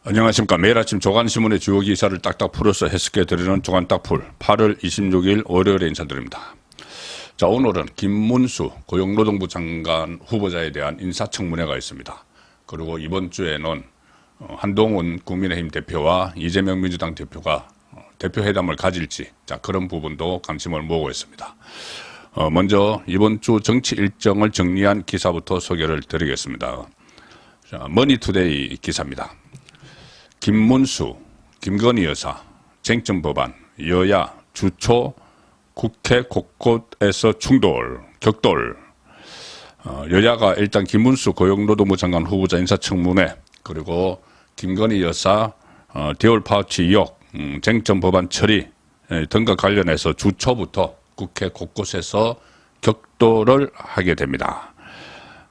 안녕하십니까. 매일 아침 조간신문의 주요 기사를 딱딱 풀어서 해석해 드리는 조간딱풀 8월 26일 월요일에 인사드립니다. 자, 오늘은 김문수 고용노동부 장관 후보자에 대한 인사청문회가 있습니다. 그리고 이번 주에는 한동훈 국민의힘 대표와 이재명 민주당 대표가 대표회담을 가질지, 자, 그런 부분도 관심을 모으고 있습니다. 먼저 이번 주 정치 일정을 정리한 기사부터 소개를 드리겠습니다. 자, 머니투데이 기사입니다. 김문수, 김건희 여사, 쟁점 법안, 여야, 주초, 국회 곳곳에서 충돌, 격돌. 여야가 일단 김문수 고용노동부 장관 후보자 인사청문회, 그리고 김건희 여사 디올 파우치 의혹, 쟁점 법안 처리 등과 관련해서 주초부터 국회 곳곳에서 격돌을 하게 됩니다.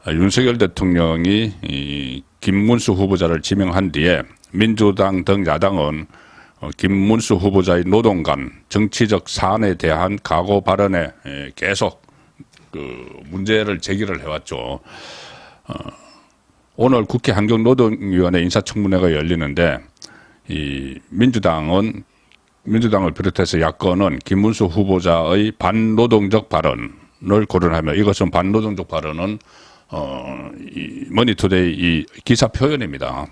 윤석열 대통령이 이 김문수 후보자를 지명한 뒤에 민주당 등 야당은 김문수 후보자의 노동관 정치적 사안에 대한 각오 발언에 계속 문제를 제기를 해왔죠. 오늘 국회 환경노동위원회 인사청문회가 열리는데 이 민주당을 비롯해서 야권은 김문수 후보자의 반노동적 발언을 거론하며, 이것은 반노동적 발언은 이 머니투데이 이 기사 표현입니다.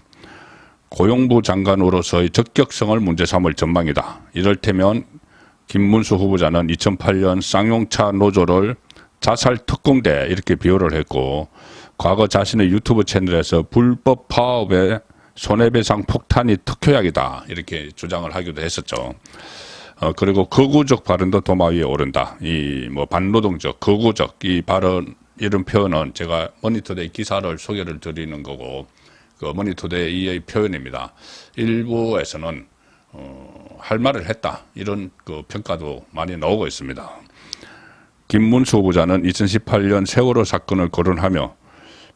고용부 장관으로서의 적격성을 문제 삼을 전망이다. 이를테면 김문수 후보자는 2008년 쌍용차 노조를 자살 특공대 이렇게 비유를 했고, 과거 자신의 유튜브 채널에서 불법 파업에 손해배상 폭탄이 특효약이다 이렇게 주장을 하기도 했었죠. 그리고 거구적 발언도 도마 위에 오른다. 이 반노동적, 거구적 이 발언, 이런 표현은 제가 머니투데이 기사를 소개를 드리는 거고, 그 머니투데이의 표현입니다. 일부에서는 할 말을 했다 이런 그 평가도 많이 나오고 있습니다. 김문수 후보자는 2018년 세월호 사건을 거론하며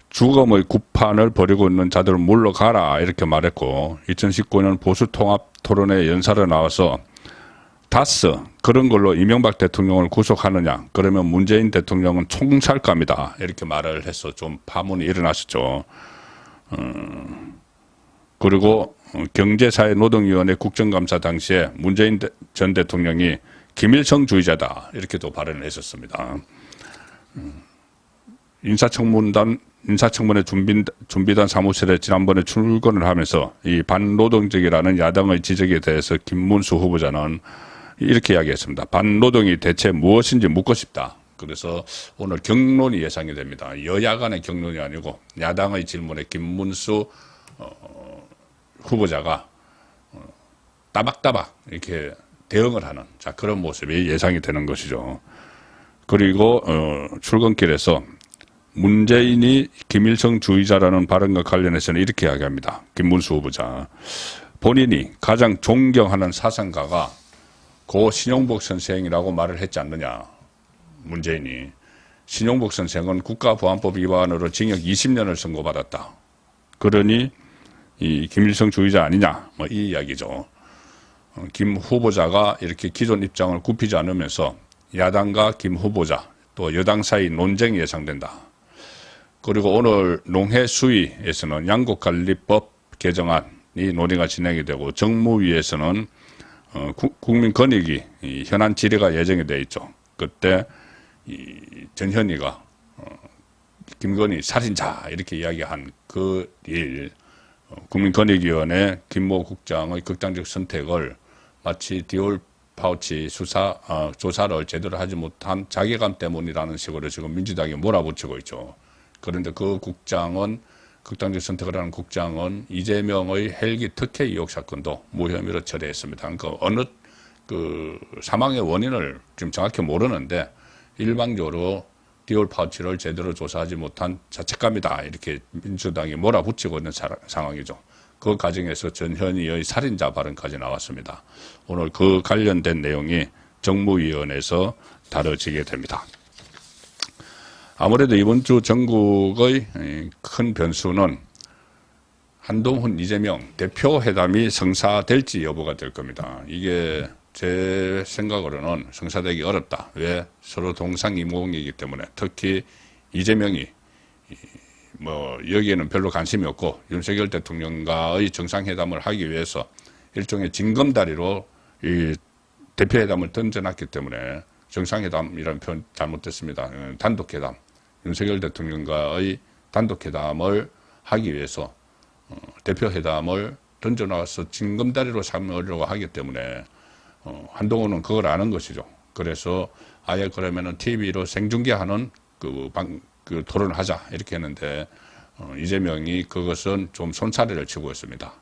죽음의 구판을 벌이고 있는 자들을 물러가라 이렇게 말했고, 2019년 보수통합 토론회 연설에 나와서 다스 그런 걸로 이명박 대통령을 구속하느냐, 그러면 문재인 대통령은 총살감이다 이렇게 말을 해서 좀 파문이 일어났었죠. 그리고 경제사회노동위원회 국정감사 당시에 문재인 전 대통령이 김일성주의자다 이렇게도 발언을 했었습니다. 인사청문회 준비단 사무실에 지난번에 출근을 하면서 이 반노동적이라는 야당의 지적에 대해서 김문수 후보자는 이렇게 이야기했습니다. 반노동이 대체 무엇인지 묻고 싶다. 그래서 오늘 격론이 예상이 됩니다. 여야 간의 격론이 아니고 야당의 질문에 김문수 후보자가 따박따박 이렇게 대응을 하는, 자, 그런 모습이 예상이 되는 것이죠. 그리고 출근길에서 문재인이 김일성주의자라는 발언과 관련해서는 이렇게 이야기합니다. 김문수 후보자. 본인이 가장 존경하는 사상가가 고 신용복 선생이라고 말을 했지 않느냐. 문재인이. 신용복 선생은 국가보안법 위반으로 징역 20년을 선고받았다. 그러니 이 김일성주의자 아니냐, 이 이야기죠. 김 후보자가 이렇게 기존 입장을 굽히지 않으면서 야당과 김 후보자 또 여당 사이 논쟁이 예상된다. 그리고 오늘 농해수위에서는 양곡관리법 개정안이 논의가 진행이 되고, 정무위에서는 국민권익위 현안 질의가 예정이 되어 있죠. 그때 이 전현희가 김건희 살인자 이렇게 이야기한 그 일, 국민권익위원회 김모 국장의 극단적 선택을 마치 디올 파우치 조사를 제대로 하지 못한 자괴감 때문이라는 식으로 지금 민주당이 몰아붙이고 있죠. 그런데 그 국장은, 극단적 선택을 하는 국장은 이재명의 헬기 특혜 의혹 사건도 무혐의로 처리했습니다. 그러니까 어느 그 사망의 원인을 지금 정확히 모르는데 일방적으로 디올 파우치를 제대로 조사하지 못한 자책감이다 이렇게 민주당이 몰아붙이고 있는 상황이죠. 그 과정에서 전현희의 살인자 발언까지 나왔습니다. 오늘 그 관련된 내용이 정무위원회에서 다뤄지게 됩니다. 아무래도 이번 주 전국의 큰 변수는 한동훈, 이재명 대표회담이 성사될지 여부가 될 겁니다. 이게 제 생각으로는 성사되기 어렵다. 왜? 서로 동상이몽이기 때문에. 특히 이재명이 뭐 여기에는 별로 관심이 없고 윤석열 대통령과의 정상회담을 하기 위해서 일종의 징검다리로 이 대표회담을 던져놨기 때문에 정상회담이라는 표현 잘못됐습니다. 단독회담, 윤석열 대통령과의 단독회담을 하기 위해서 대표회담을 던져놔서 징검다리로 삼으려고 하기 때문에 한동훈은 그걸 아는 것이죠. 그래서 아예 그러면은 TV로 생중계하는 그 토론을 하자 이렇게 했는데 이재명이 그것은 좀 손사래를 치고 있습니다.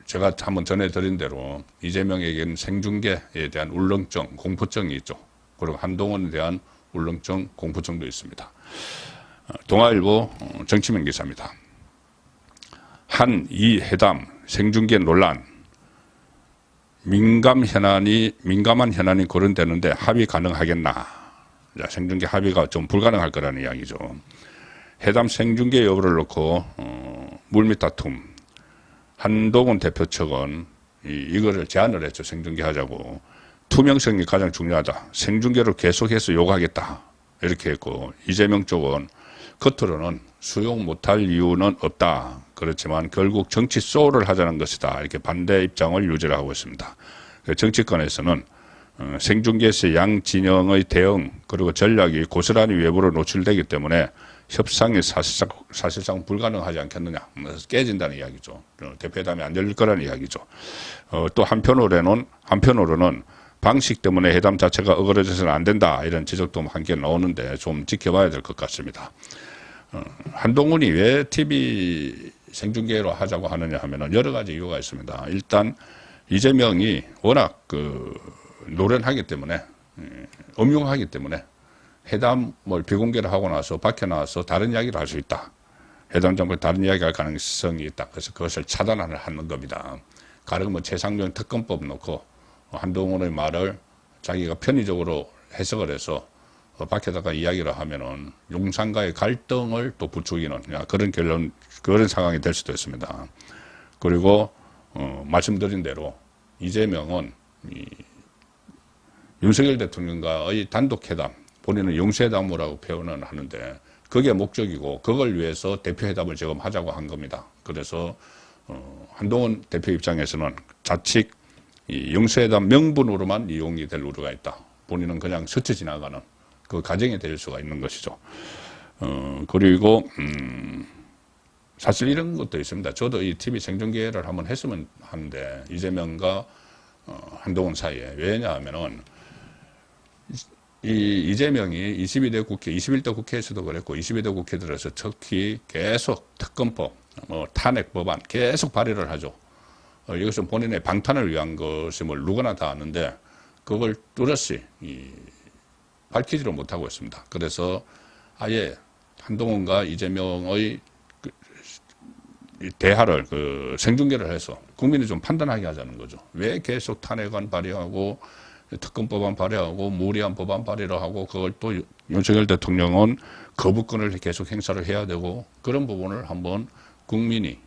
제가 한번 전해드린 대로 이재명에게는 생중계에 대한 울렁증, 공포증이 있죠. 그리고 한동훈에 대한 울렁증, 공포증도 있습니다. 동아일보 정치면 기사입니다. 한-이 회담 생중계 논란, 민감한 현안이 거론되는데 합의 가능하겠나? 자, 생중계 합의가 좀 불가능할 거라는 이야기죠. 회담 생중계 여부를 놓고 물밑 다툼. 한동훈 대표 측은 이거를 제안을 했죠. 생중계 하자고. 투명성이 가장 중요하다. 생중계를 계속해서 요구하겠다. 이렇게 했고, 이재명 쪽은 겉으로는 수용 못할 이유는 없다. 그렇지만 결국 정치 소울을 하자는 것이다. 이렇게 반대 입장을 유지를 하고 있습니다. 정치권에서는 생중계에서 양 진영의 대응 그리고 전략이 고스란히 외부로 노출되기 때문에 협상이 사실상 불가능하지 않겠느냐. 깨진다는 이야기죠. 대표회담이 안 열릴 거라는 이야기죠. 또 한편으로는 방식 때문에 회담 자체가 어그러져서는 안 된다. 이런 지적도 함께 나오는데 좀 지켜봐야 될 것 같습니다. 한동훈이 왜 TV 생중계로 하자고 하느냐 하면은 여러 가지 이유가 있습니다. 일단 이재명이 워낙 노련하기 때문에 음흉하기 때문에 회담을 비공개를 하고 나서 밖에 나와서 다른 이야기를 할 수 있다. 회담 전에 다른 이야기할 가능성이 있다. 그래서 그것을 차단을 하는 겁니다. 가령 뭐 최상병 특검법 놓고 한동훈의 말을 자기가 편의적으로 해석을 해서 밖에다가 이야기를 하면은 용산과의 갈등을 또 부추기는 그런 상황이 될 수도 있습니다. 그리고 말씀드린 대로 이재명은 윤석열 대통령과의 단독회담, 본인은 영수회담이라고 표현을 하는데 그게 목적이고 그걸 위해서 대표회담을 지금 하자고 한 겁니다. 그래서 한동훈 대표 입장에서는 자칫 이 영수회담 명분으로만 이용이 될 우려가 있다. 본인은 그냥 스쳐 지나가는 그 과정이 될 수가 있는 것이죠. 그리고 사실 이런 것도 있습니다. 저도 이 TV 생중계를 한번 했으면 하는데 이재명과 한동훈 사이에 왜냐하면은 이재명이 21대 국회에서도 그랬고 22대 국회 들어서 특히 계속 특검법, 탄핵 법안 계속 발의를 하죠. 이것은 본인의 방탄을 위한 것임을 누구나 다 아는데 그걸 뚜렷이 밝히지를 못하고 있습니다. 그래서 아예 한동훈과 이재명의 대화를 생중계를 해서 국민이 좀 판단하게 하자는 거죠. 왜 계속 탄핵안 발의하고 특검법안 발의하고 무리한 법안 발의를 하고 그걸 또 윤석열 대통령은 거부권을 계속 행사를 해야 되고 그런 부분을 한번 국민이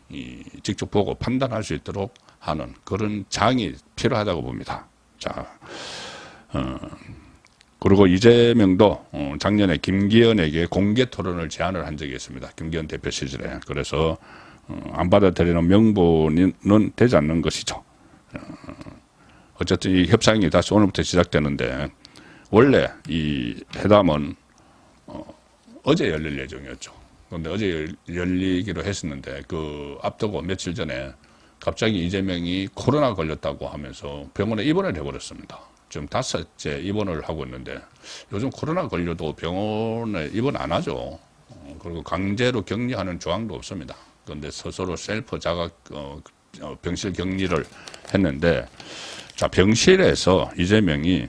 직접 보고 판단할 수 있도록 하는 그런 장이 필요하다고 봅니다. 자, 그리고 이재명도 작년에 김기현에게 공개 토론을 제안을 한 적이 있습니다. 김기현 대표 시절에. 그래서 안 받아들이는 명분은 되지 않는 것이죠. 어쨌든 이 협상이 다시 오늘부터 시작되는데 원래 이 회담은 어제 열릴 예정이었죠. 그런데 어제 열리기로 했었는데 그 앞두고 며칠 전에 갑자기 이재명이 코로나 걸렸다고 하면서 병원에 입원을 해버렸습니다. 지금 5째 입원을 하고 있는데 요즘 코로나 걸려도 병원에 입원 안 하죠. 그리고 강제로 격리하는 조항도 없습니다. 그런데 스스로 셀프 자각 병실 격리를 했는데 자 병실에서 이재명이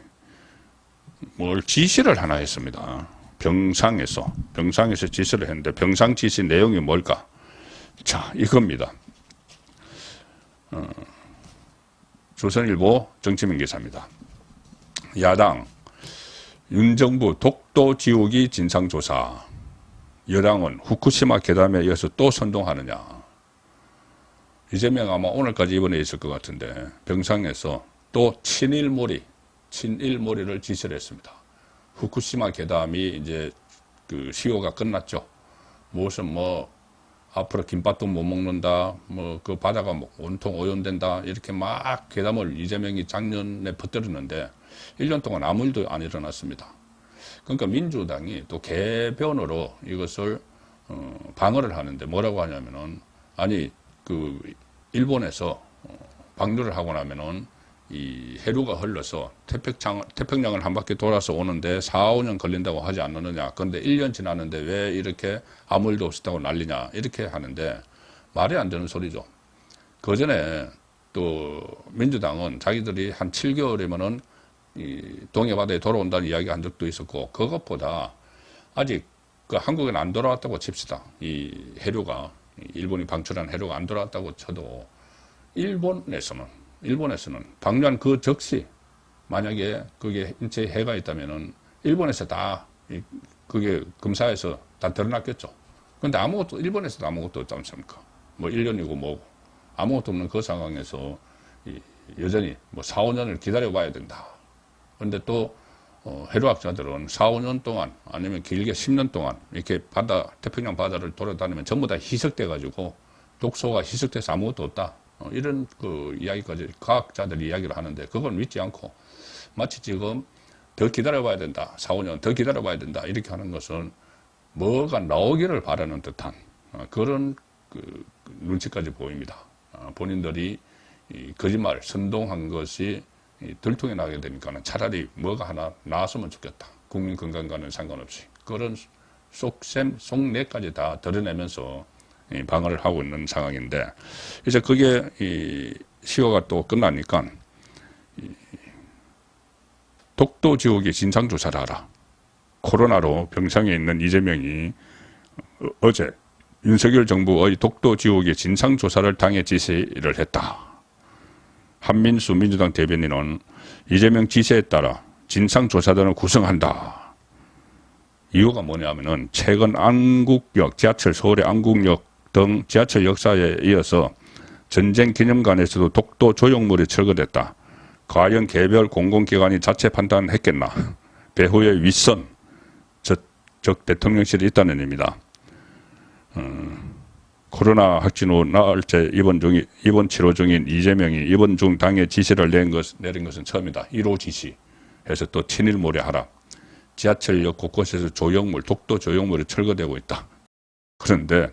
뭘 지시를 하나 했습니다. 병상에서 지시를 했는데 병상 지시 내용이 뭘까? 자 이겁니다. 조선일보 정치면 기사입니다. 야당 윤 정부 독도 지우기 진상조사, 여당은 후쿠시마 괴담에 이어서 또 선동하느냐. 이재명 아마 오늘까지 입원해 있을 것 같은데 병상에서 또 친일몰이를 지시를 했습니다. 후쿠시마 괴담이 이제 그 시효가 끝났죠. 무슨 뭐 앞으로 김밥도 못 먹는다, 뭐 그 바다가 뭐 온통 오염된다, 이렇게 막 괴담을 이재명이 작년에 퍼뜨렸는데 1년 동안 아무 일도 안 일어났습니다. 그러니까 민주당이 또 개변으로 이것을 방어를 하는데 뭐라고 하냐면은, 아니 그 일본에서 방류를 하고 나면은 이 해류가 흘러서 태평양을 한 바퀴 돌아서 오는데 4, 5년 걸린다고 하지 않느냐. 그런데 1년 지났는데 왜 이렇게 아무 일도 없었다고 난리냐. 이렇게 하는데 말이 안 되는 소리죠. 그 전에 또 민주당은 자기들이 한 7개월이면은 이 동해바다에 돌아온다는 이야기가 한 적도 있었고, 그것보다 아직 그 한국에는 안 돌아왔다고 칩시다. 이 해류가, 일본이 방출한 해류가 안 돌아왔다고 쳐도 일본에서는 방류한 그 즉시 만약에 그게 인체에 해가 있다면은 일본에서 다 그게 검사해서 다 드러났겠죠. 근데 아무것도, 일본에서도 아무것도 없지 않습니까? 뭐 1년이고 뭐고 아무것도 없는 그 상황에서 여전히 뭐 4, 5년을 기다려 봐야 된다. 근데 또 해류학자들은 4, 5년 동안 아니면 길게 10년 동안 이렇게 태평양 바다를 돌아다니면 전부 다 희석돼 가지고 독소가 희석돼서 아무것도 없다. 이런 그 이야기까지 과학자들이 이야기를 하는데, 그건 믿지 않고 마치 지금 더 기다려봐야 된다, 4, 5년 더 기다려봐야 된다, 이렇게 하는 것은 뭐가 나오기를 바라는 듯한 그런 그 눈치까지 보입니다. 본인들이 거짓말, 선동한 것이 들통이 나게 되니까는 차라리 뭐가 하나 나왔으면 좋겠다. 국민 건강과는 상관없이 그런 속셈, 속내까지 다 드러내면서 방어를 하고 있는 상황인데, 이제 그게 시효가 또 끝나니까 독도 지옥의 진상조사를 하라. 코로나로 병상에 있는 이재명이 어제 윤석열 정부의 독도 지옥의 진상조사를 당해 지시를 했다. 한민수 민주당 대변인은 이재명 지시에 따라 진상조사단을 구성한다. 이유가 뭐냐면은 최근 안국역, 지하철 서울의 안국역 등 지하철 역사에 이어서 전쟁 기념관에서도 독도 조형물이 철거됐다. 과연 개별 공공기관이 자체 판단했겠나. 배후의 윗선, 즉 대통령실이 있다는 의미다. 코로나 확진 후 나흘째 입원 치료 중인 이재명이 입원 중 당에 지시를 내린 것은 처음이다. 1호 지시해서 또 친일모래하라. 지하철역 곳곳에서 독도 조형물이 철거되고 있다. 그런데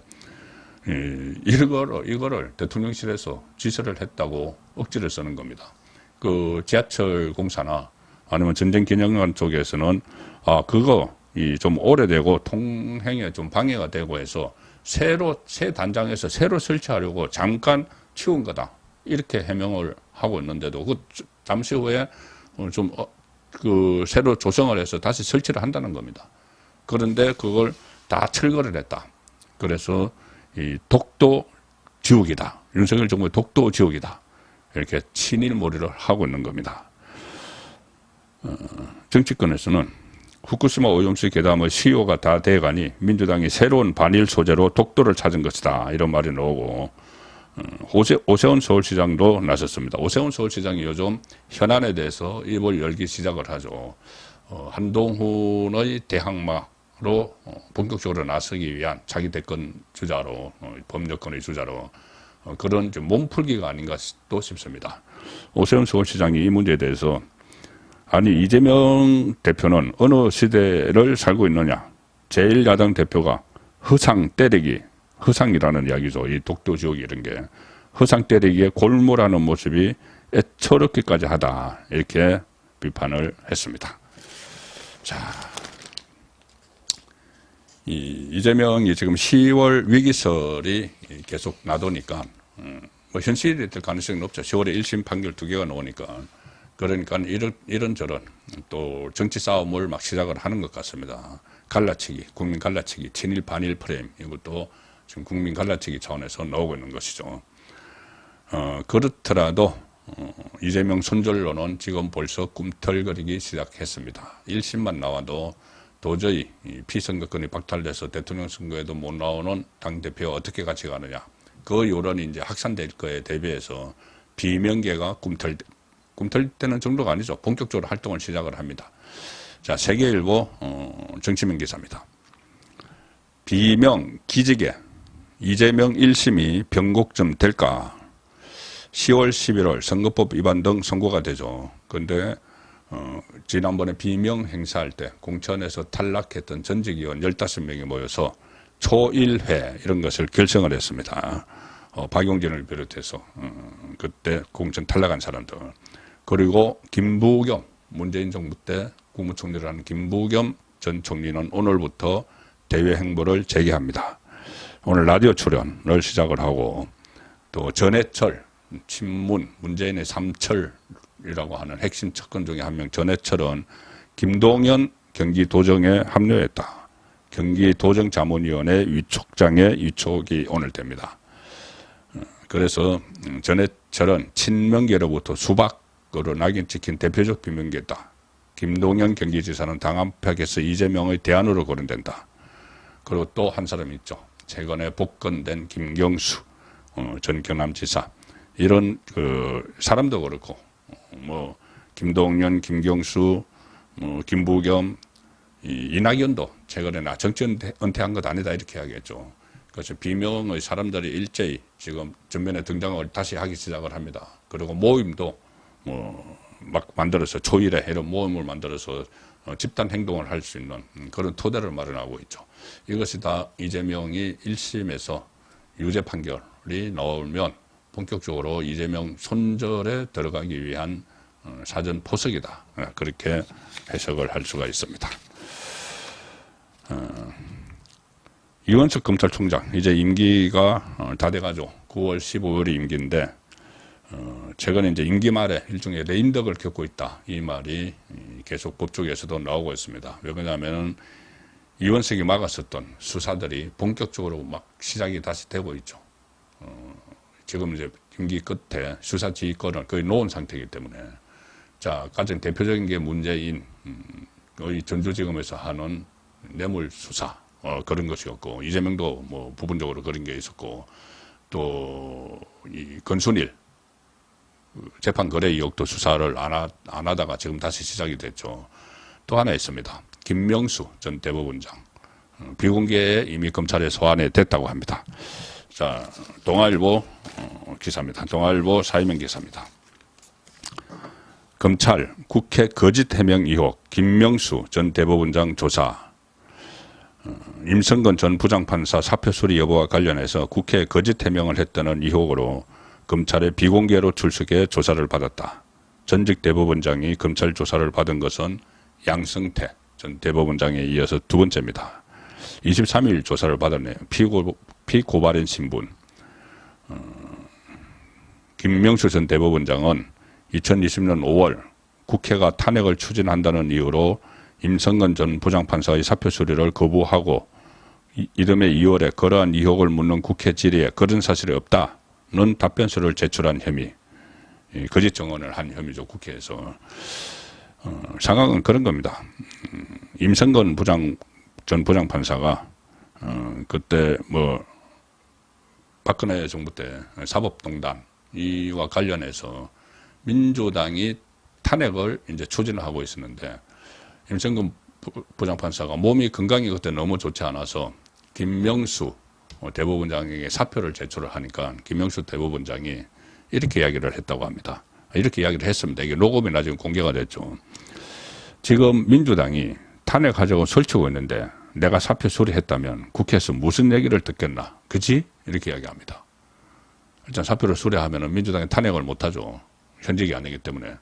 이거를 대통령실에서 지시를 했다고 억지를 쓰는 겁니다. 그 지하철 공사나 아니면 전쟁기념관 쪽에서는 그거 좀 오래되고 통행에 좀 방해가 되고 해서 새 단장에서 새로 설치하려고 잠깐 치운 거다, 이렇게 해명을 하고 있는데도 잠시 후에 새로 조성을 해서 다시 설치를 한다는 겁니다. 그런데 그걸 다 철거를 했다. 그래서 이 독도 지옥이다. 윤석열 정부의 독도 지옥이다. 이렇게 친일몰이를 하고 있는 겁니다. 정치권에서는 후쿠시마 오염수 괴담의 시효가 다 돼가니 민주당이 새로운 반일 소재로 독도를 찾은 것이다, 이런 말이 나오고, 오세훈 서울시장도 나섰습니다. 오세훈 서울시장이 요즘 현안에 대해서 입을 열기 시작을 하죠. 한동훈의 대항마로 본격적으로 나서기 위한 차기 대권 주자로, 범여권의 주자로 그런 좀 몸풀기가 아닌가 또 싶습니다. 오세훈 서울시장이 이 문제에 대해서, 아니 이재명 대표는 어느 시대를 살고 있느냐. 제1야당 대표가 허상 때리기, 허상이라는 이야기죠. 이 독도 지옥 이런 게 허상 때리기에 골몰하는 모습이 애처롭기까지 하다, 이렇게 비판을 했습니다. 자, 이재명이 지금 10월 위기설이 계속 나도니까 뭐 현실이 될 가능성이 높죠. 10월에 1심 판결 2개가 나오니까. 그러니까 이런저런 또 정치 싸움을 막 시작을 하는 것 같습니다. 갈라치기, 국민 갈라치기, 친일 반일 프레임, 이것도 지금 국민 갈라치기 차원에서 나오고 있는 것이죠. 그렇더라도 이재명 손절로는 지금 벌써 꿈틀거리기 시작했습니다. 1심만 나와도 도저히 피선거권이 박탈돼서 대통령 선거에도 못 나오는 당대표가 어떻게 같이 가느냐. 그 여론이 이제 확산될 거에 대비해서 비명계가 꿈틀대는 정도가 아니죠. 본격적으로 활동을 시작을 합니다. 자, 세계일보 정치면 기사입니다. 비명 기직에 이재명 1심이 변곡점 될까? 10월, 11월 선거법 위반 등 선고가 되죠. 그런데 지난번에 비명 행사할 때 공천에서 탈락했던 전직 의원 15명이 모여서 초일회 이런 것을 결성을 했습니다. 박용진을 비롯해서 그때 공천 탈락한 사람들. 그리고 김부겸, 문재인 정부 때 국무총리를 하는 김부겸 전 총리는 오늘부터 대외 행보를 재개합니다. 오늘 라디오 출연을 시작을 하고, 또 전해철, 친문, 문재인의 삼철이라고 하는 핵심 측근 중에 한 명 전해철은 김동연 경기도정에 합류했다. 경기도정자문위원회 위촉장에 위촉이 오늘 됩니다. 그래서 전해철은 친명계로부터 수박으로 낙인 찍힌 대표적 비명계다. 김동연 경기지사는 당 안팎에서 이재명의 대안으로 거론된다. 그리고 또 한 사람이 있죠. 최근에 복권된 김경수 전 경남지사. 이런 사람도 그렇고 뭐 김동연, 김경수, 김부겸, 이낙연도 최근에 나 정치 은퇴한 것 아니다 이렇게 하겠죠. 그래서 비명의 사람들이 일제히 지금 전면에 등장을 다시 하기 시작을 합니다. 그리고 모임도 막 만들어서 초일에 이런 모임을 만들어서 집단 행동을 할 수 있는 그런 토대를 마련하고 있죠. 이것이 다 이재명이 1심에서 유죄 판결이 나오면 본격적으로 이재명 손절에 들어가기 위한 사전 포석이다. 그렇게 해석을 할 수가 있습니다. 이원석 검찰총장 이제 임기가 다 돼가죠. 9월 15일이 임기인데 최근에 이제 임기 말에 일종의 레임덕을 겪고 있다. 이 말이 계속 법조계에서도 나오고 있습니다. 왜 그러냐면은 이원석이 막았었던 수사들이 본격적으로 막 시작이 다시 되고 있죠. 지금 이제 임기 끝에 수사 지휘권을 거의 놓은 상태이기 때문에 자, 가장 대표적인 게 문재인 전주지검에서 하는 뇌물 수사 그런 것이었고 이재명도 뭐 부분적으로 그런 게 있었고 또 이 건순일 재판 거래 의혹도 수사를 안 하다가 지금 다시 시작이 됐죠. 또 하나 있습니다. 김명수 전 대법원장 비공개에 이미 검찰에 소환이 됐다고 합니다. 자, 동아일보 기사입니다. 동아일보 사이면 기사입니다. 검찰 국회 거짓 해명 의혹 김명수 전 대법원장 조사. 임성근 전 부장판사 사표 수리 여부와 관련해서 국회에 거짓 해명을 했다는 의혹으로 검찰의 비공개로 출석해 조사를 받았다. 전직 대법원장이 검찰 조사를 받은 것은 양승태 전 대법원장에 이어서 두 번째입니다. 23일 조사를 받았네요. 피고발인 신분. 김명수 전 대법원장은 2020년 5월 국회가 탄핵을 추진한다는 이유로 임성근 전 부장판사의 사표 수리를 거부하고 이듬해 2월에 그러한 의혹을 묻는 국회 질의에 그런 사실이 없다는 답변서를 제출한 혐의. 거짓 증언을 한 혐의죠. 국회에서. 상황은 그런 겁니다. 임성근 전 부장판사가 그때 뭐 박근혜 정부 때 사법농단 이와 관련해서 민주당이 탄핵을 이제 추진하고 있었는데 임성근 부장판사가 몸이 건강이 그때 너무 좋지 않아서 김명수 대법원장에게 사표를 제출을 하니까 김명수 대법원장이 이렇게 이야기를 했다고 합니다. 이렇게 이야기를 했습니다. 이게 녹음이 나중에 공개가 됐죠. 지금 민주당이 탄핵하자고 설치고 있는데 내가 사표 수리했다면 국회에서 무슨 얘기를 듣겠나. 그지? 이렇게 이야기합니다. 일단 사표를 수리하면 민주당이 탄핵을 못하죠. 현직이 아니기 때문에.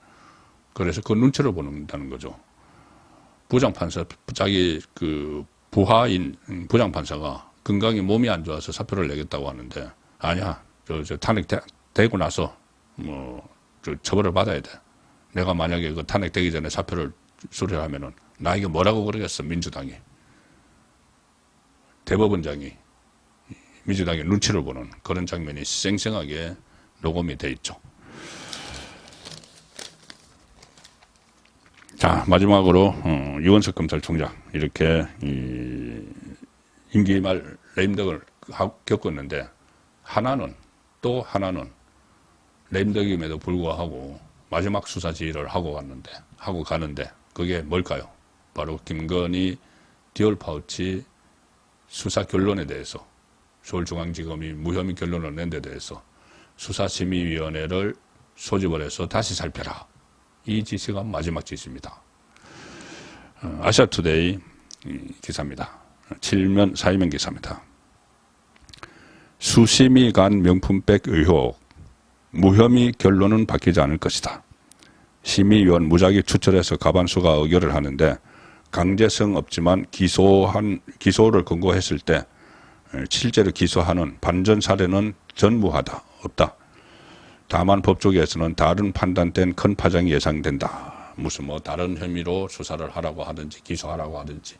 그래서 그 눈치를 보는다는 거죠. 부장판사, 자기 그 부하인 부장판사가 건강이 몸이 안 좋아서 사표를 내겠다고 하는데 아니야. 저 탄핵 되고 나서 처벌을 받아야 돼. 내가 만약에 그 탄핵 되기 전에 사표를 수리하면은 나에게 뭐라고 그러겠어, 민주당이. 대법원장이 민주당의 눈치를 보는 그런 장면이 생생하게 녹음이 돼 있죠. 자, 마지막으로 이원석 검찰총장 이렇게 임기 말 레임덕을 겪었는데 또 하나는 레임덕임에도 불구하고 마지막 수사 지휘를 하고 가는데 그게 뭘까요? 바로 김건희 디올 파우치 수사 결론에 대해서 서울중앙지검이 무혐의 결론을 낸 데 대해서 수사심의위원회를 소집을 해서 다시 살펴라. 이 지시가 마지막 지시입니다. 아시아투데이 기사입니다. 7면 4이면 기사입니다. 수심이 간 명품백 의혹, 무혐의 결론은 바뀌지 않을 것이다. 심의위원 무작위 추천해서 가반수가 의결을 하는데 강제성 없지만 기소를 권고했을 때 실제로 기소하는 반전 사례는 전무하다. 없다. 다만 법조계에서는 다른 판단된 큰 파장이 예상된다. 무슨 다른 혐의로 수사를 하라고 하든지 기소하라고 하든지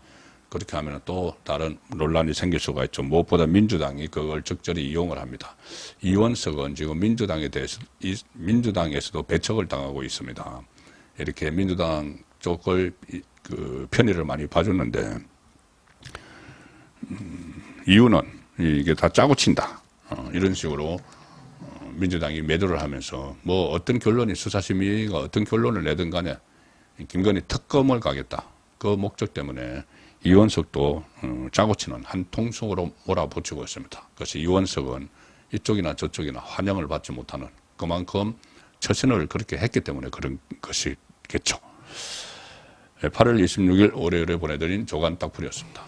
그렇게 하면 또 다른 논란이 생길 수가 있죠. 무엇보다 민주당이 그걸 적절히 이용을 합니다. 이원석은 지금 민주당에서도 배척을 당하고 있습니다. 이렇게 민주당 쪽을 편의를 많이 봐줬는데 이유는 이게 다 짜고 친다. 이런 식으로 민주당이 매도를 하면서 어떤 결론이 수사심의가 어떤 결론을 내든 간에 김건희 특검을 가겠다. 그 목적 때문에 이원석도 짜고 치는 한 통속으로 몰아붙이고 있습니다. 그래서 이원석은 이쪽이나 저쪽이나 환영을 받지 못하는 그만큼 처신을 그렇게 했기 때문에 그런 것이겠죠. 8월 26일 월요일에 보내드린 조간 딱풀이었습니다.